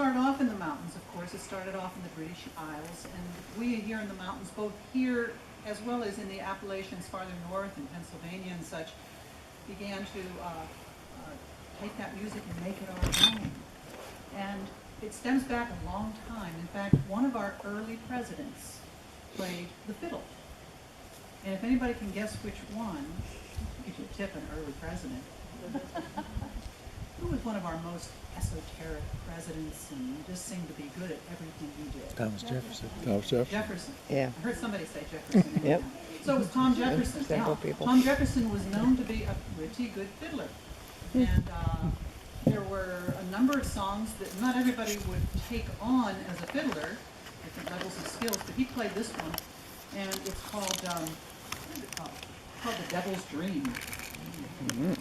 started off in the mountains, of course. It started off in the British Isles, and we here in the mountains, both here as well as in the Appalachians farther north in Pennsylvania and such, began to take that music and make it our own. And it stems back a long time. In fact, one of our early presidents played the fiddle. And if anybody can guess which one, I'll give you a tip, an early president. Who was one of our most esoteric presidents and just seemed to be good at everything he did? Thomas Jefferson. Thomas Jefferson. Jefferson. Yeah. I heard somebody say Jefferson. Yep. So it was Tom Jefferson. Several Yeah. people. Tom Jefferson was known to be a pretty good fiddler. And there were a number of songs that not everybody would take on as a fiddler, different levels of skills, but he played this one, and it's called, what is it called? It's called The Devil's Dream. Mm-hmm.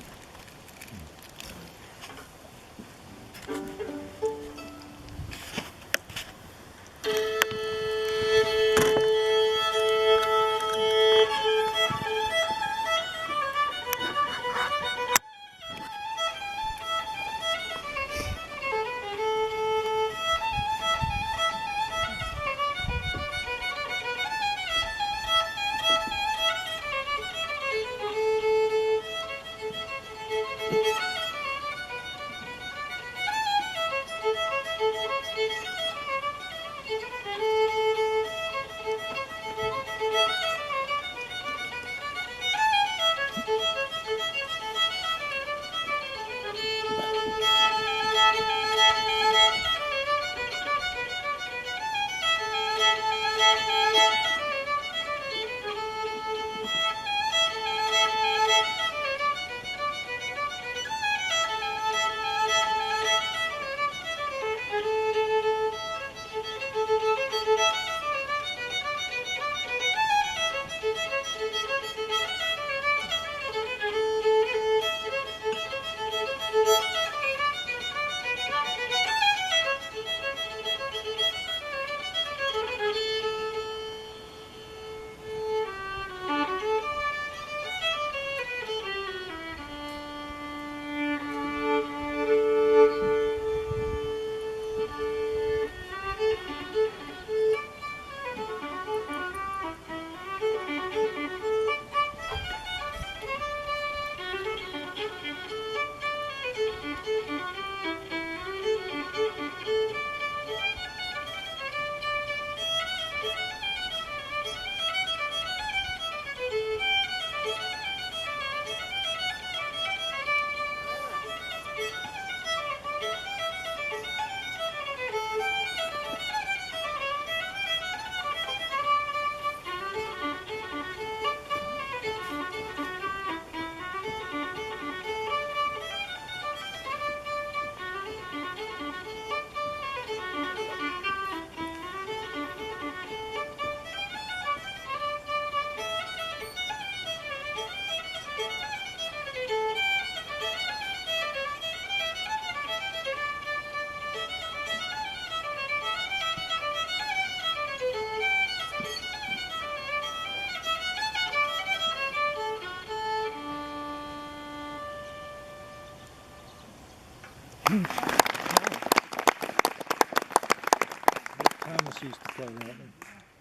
Thomas used to play that one.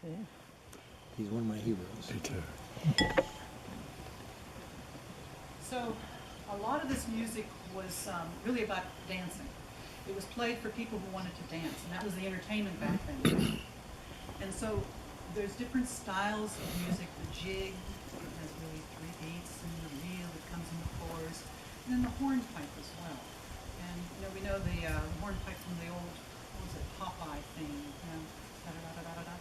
Yeah. He's one of my heroes. Me too. So a lot of this music was really about dancing. It was played for people who wanted to dance, and that was the entertainment back then. And so there's different styles of music. The jig, it has really 3 beats, and the reel that comes in the fours, and then the hornpipe as well. And we know the hornpipe from the old, what was it, Popeye thing. Da-da-da-da-da-da.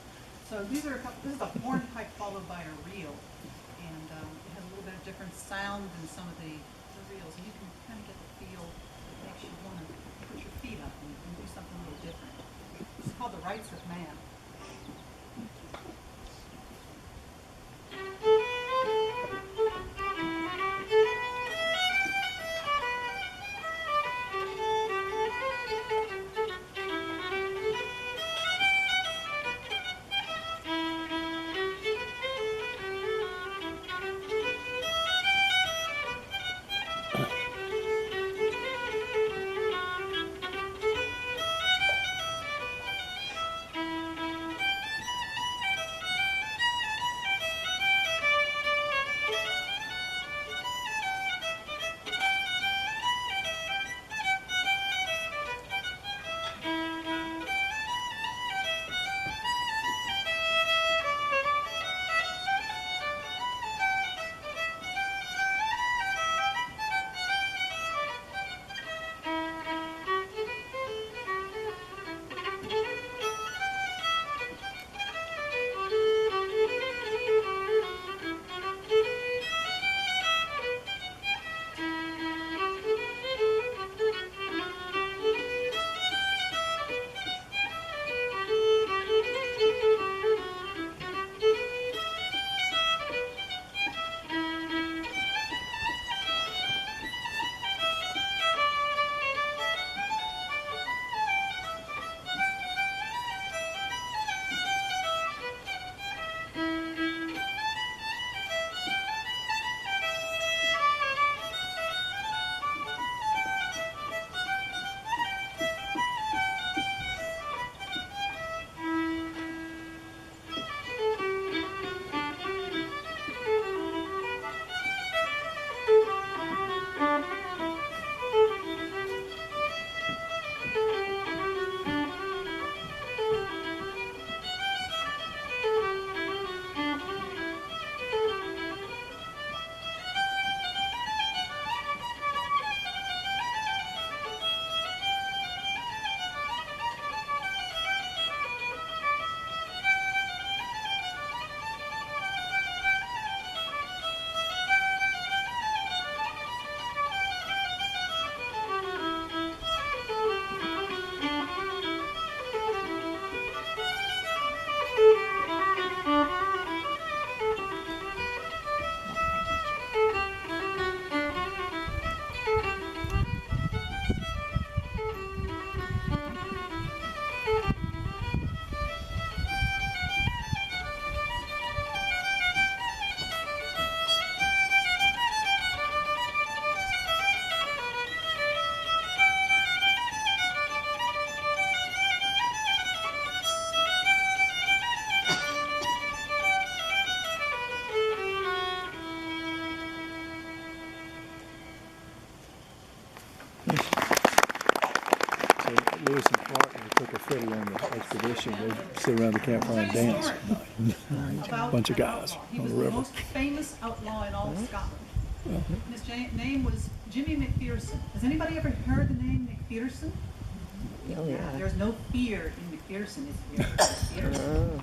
So these are this is a hornpipe followed by a reel, and it has a little bit of different sound than some of the reels, and you can kind of get the feel that makes you want to put your feet up and do something a little different. It's called the Rights of Man. everybody on the expedition would sit around the campfire and dance. About Bunch of an guys outlaw. He on was the the river. most famous outlaw in all of Scotland. And his name was Jimmy McPherson. Has anybody ever heard the name McPherson? Oh, yeah. There's no fear in McPherson, is there? McPherson.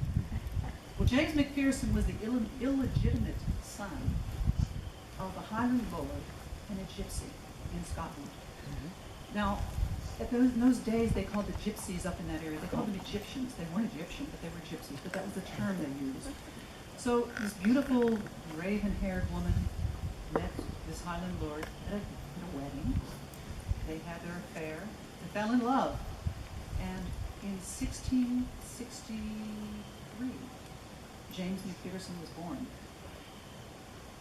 Well, James McPherson was the illegitimate son of a Highland lord and a gypsy in Scotland. Now, in those days, they called the gypsies up in that area, they called them Egyptians. They weren't Egyptian, but they were gypsies, but that was the term they used. So this beautiful, raven-haired woman met this Highland lord at a wedding. They had their affair. They fell in love. And in 1663, James McPherson was born.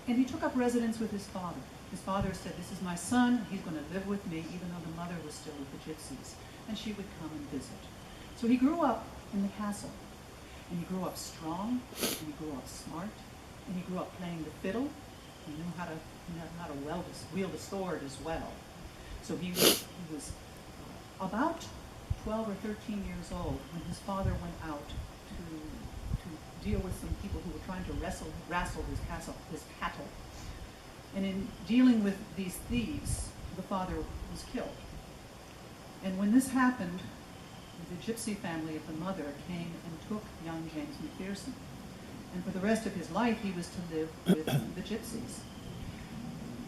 And he took up residence with his father. His father said, "This is my son, he's going to live with me," even though the mother was still with the gypsies. And she would come and visit. So he grew up in the castle. And he grew up strong, and he grew up smart, and he grew up playing the fiddle. He knew how to wield a sword as well. So he was about 12 or 13 years old when his father went out to deal with some people who were trying to wrestle his cattle. And in dealing with these thieves, the father was killed. And when this happened, the gypsy family of the mother came and took young James McPherson. And for the rest of his life, he was to live with the gypsies.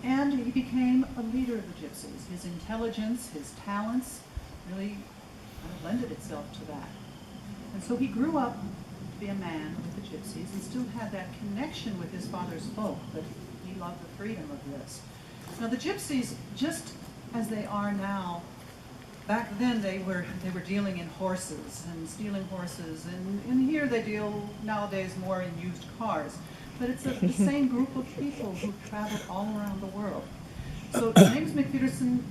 And he became a leader of the gypsies. His intelligence, his talents really kind of lended itself to that. And so he grew up to be a man with the gypsies and still had that connection with his father's folk, but he loved the freedom of this. Now the gypsies, just as they are now, back then they were dealing in horses and stealing horses, and here they deal nowadays more in used cars. But it's the same group of people who traveled all around the world. So James McPherson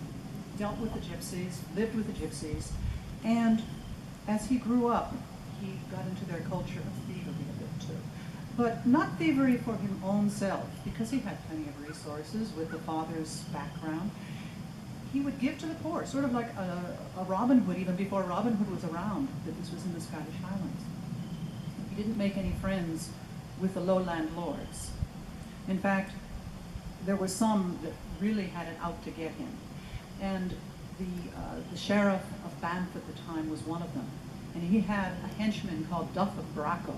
dealt with the gypsies, lived with the gypsies, and as he grew up, he got into their culture of thievery a bit too. But not thievery for his own self, because he had plenty of resources with the father's background. He would give to the poor, sort of like a Robin Hood, even before Robin Hood was around, but this was in the Scottish Highlands. He didn't make any friends with the lowland lords. In fact, there were some that really had it out to get him. And the sheriff of Banff at the time was one of them. And he had a henchman called Duff of Bracco.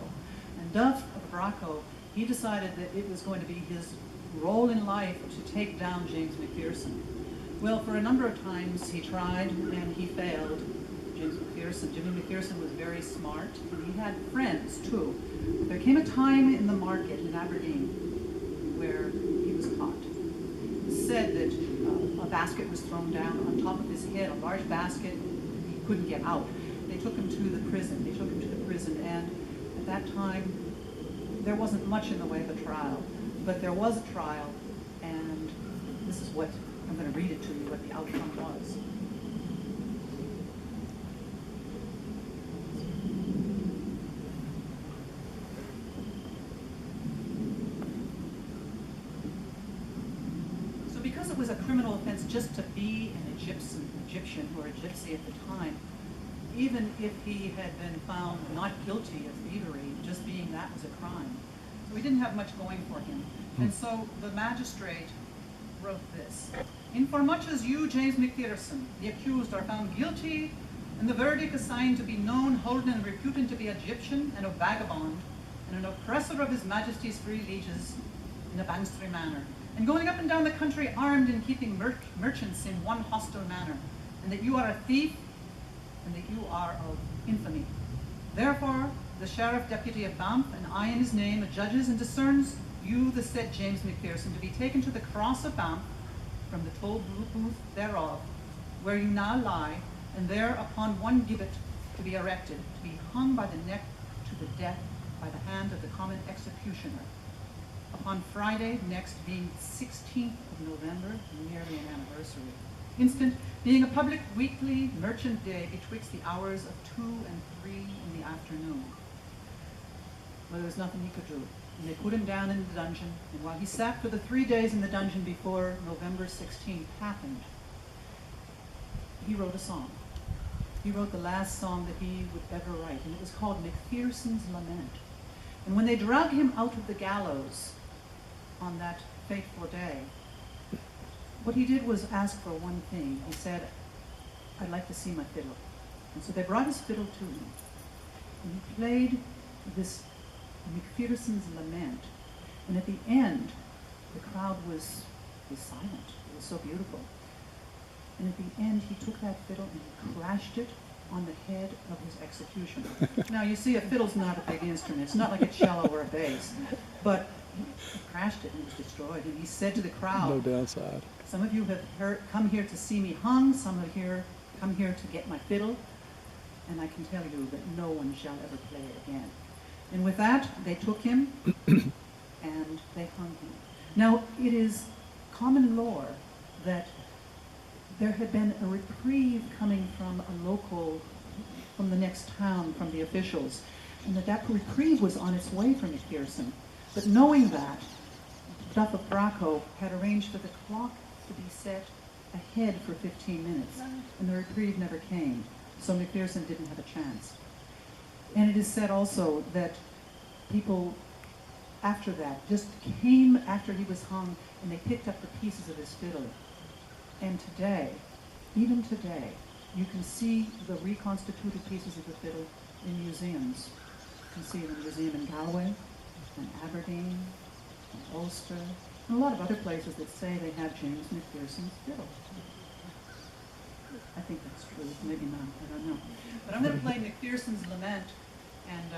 And Duff of Bracco, he decided that it was going to be his role in life to take down James McPherson. Well, for a number of times he tried and he failed. Jimmy McPherson was very smart, and he had friends too. But there came a time in the market in Aberdeen where he was caught. It said that a basket was thrown down on top of his head, a large basket. He couldn't get out. They took him to the prison. And at that time, there wasn't much in the way of a trial. But there was a trial, and this is what, I'm going to read it to you, what the outcome was. So because it was a criminal offense just to be an Egyptian or a gypsy at the time, even if he had been found not guilty of thievery, just being that was a crime. So he didn't have much going for him. And so the magistrate wrote this: "In for much as you, James McPherson, the accused, are found guilty, and the verdict assigned to be known, holden, and reputed to be Egyptian and a vagabond, and an oppressor of his Majesty's free lieges in a bangstry manner, and going up and down the country armed and keeping merchants in one hostile manner, and that you are a thief, and that you are of infamy. Therefore, the Sheriff Deputy of Banff, and I in his name, adjudges and discerns you, the said James McPherson, to be taken to the cross of Banff, from the toll booth thereof, where you now lie, and there upon one gibbet to be erected, to be hung by the neck to the death by the hand of the common executioner, upon Friday next, being 16th of November, nearly an anniversary. Instant, being a public weekly merchant day betwixt the hours of 2 and 3 in the afternoon." Well, there was nothing he could do. And they put him down in the dungeon, and while he sat for the 3 days in the dungeon before November 16th happened, he wrote a song. he wrote the last song that he would ever write, and it was called Macpherson's Lament. And when they drug him out of the gallows on that fateful day, what he did was ask for one thing. He said, "I'd like to see my fiddle." And so they brought his fiddle to him, and he played this Macpherson's Lament. And at the end, the crowd was silent. It was so beautiful. And at the end, he took that fiddle and he crashed it on the head of his executioner. Now, you see, a fiddle's not a big instrument. It's not like a cello or a bass. But he crashed it and it was destroyed. And he said to the crowd, No downside. "Some of you have come here to see me hung. Some of you come here to get my fiddle. And I can tell you that no one shall ever play it again." And with that, they took him and they hung him. Now, it is common lore that there had been a reprieve coming from a local, from the next town, from the officials, and that reprieve was on its way for Macpherson. But knowing that, Duff of Bracco had arranged for the clock to be set ahead for 15 minutes, and the reprieve never came, so Macpherson didn't have a chance. And it is said also that people after that just came after he was hung, and they picked up the pieces of his fiddle. And today, even today, you can see the reconstituted pieces of the fiddle in museums. You can see it in a museum in Galway, in Aberdeen, in Ulster, and a lot of other places that say they have James Macpherson's fiddle. I think that's true, maybe not, I don't know. But I'm going to play Macpherson's Lament, and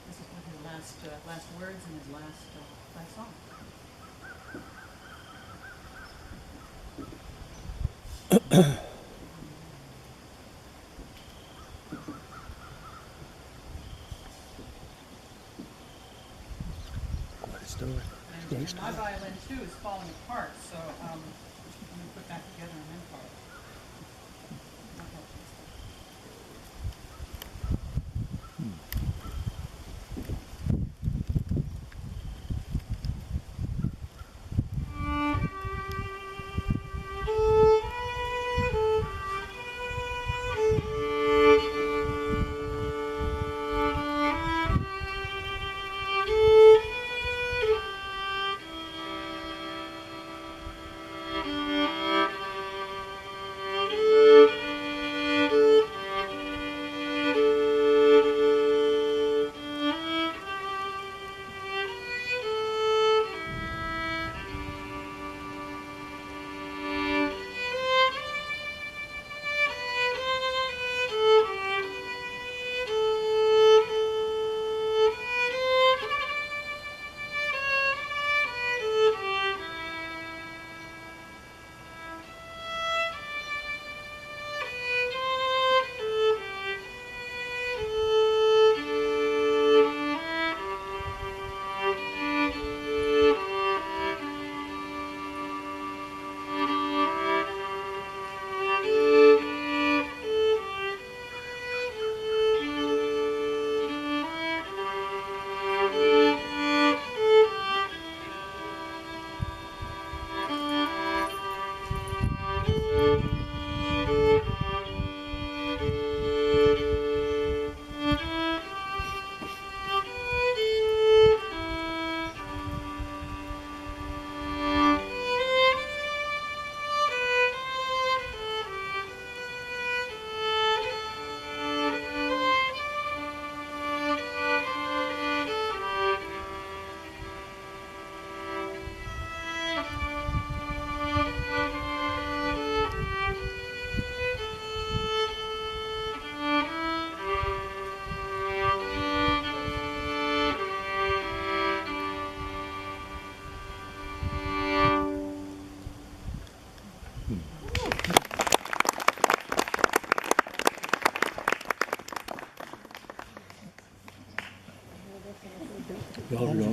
this is one of his last words in his last song. Great story. And my violin too is falling apart, so I'm going to put that together and then part.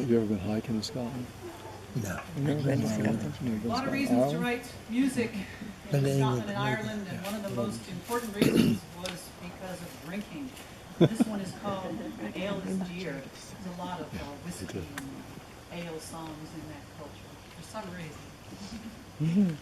You ever been hiking in Scotland? No. A lot of reasons to write music in Scotland and Ireland, and one of the most important reasons was because of drinking. This one is called Ale is Dear. There's a lot of whiskey and ale songs in that culture, for some reason.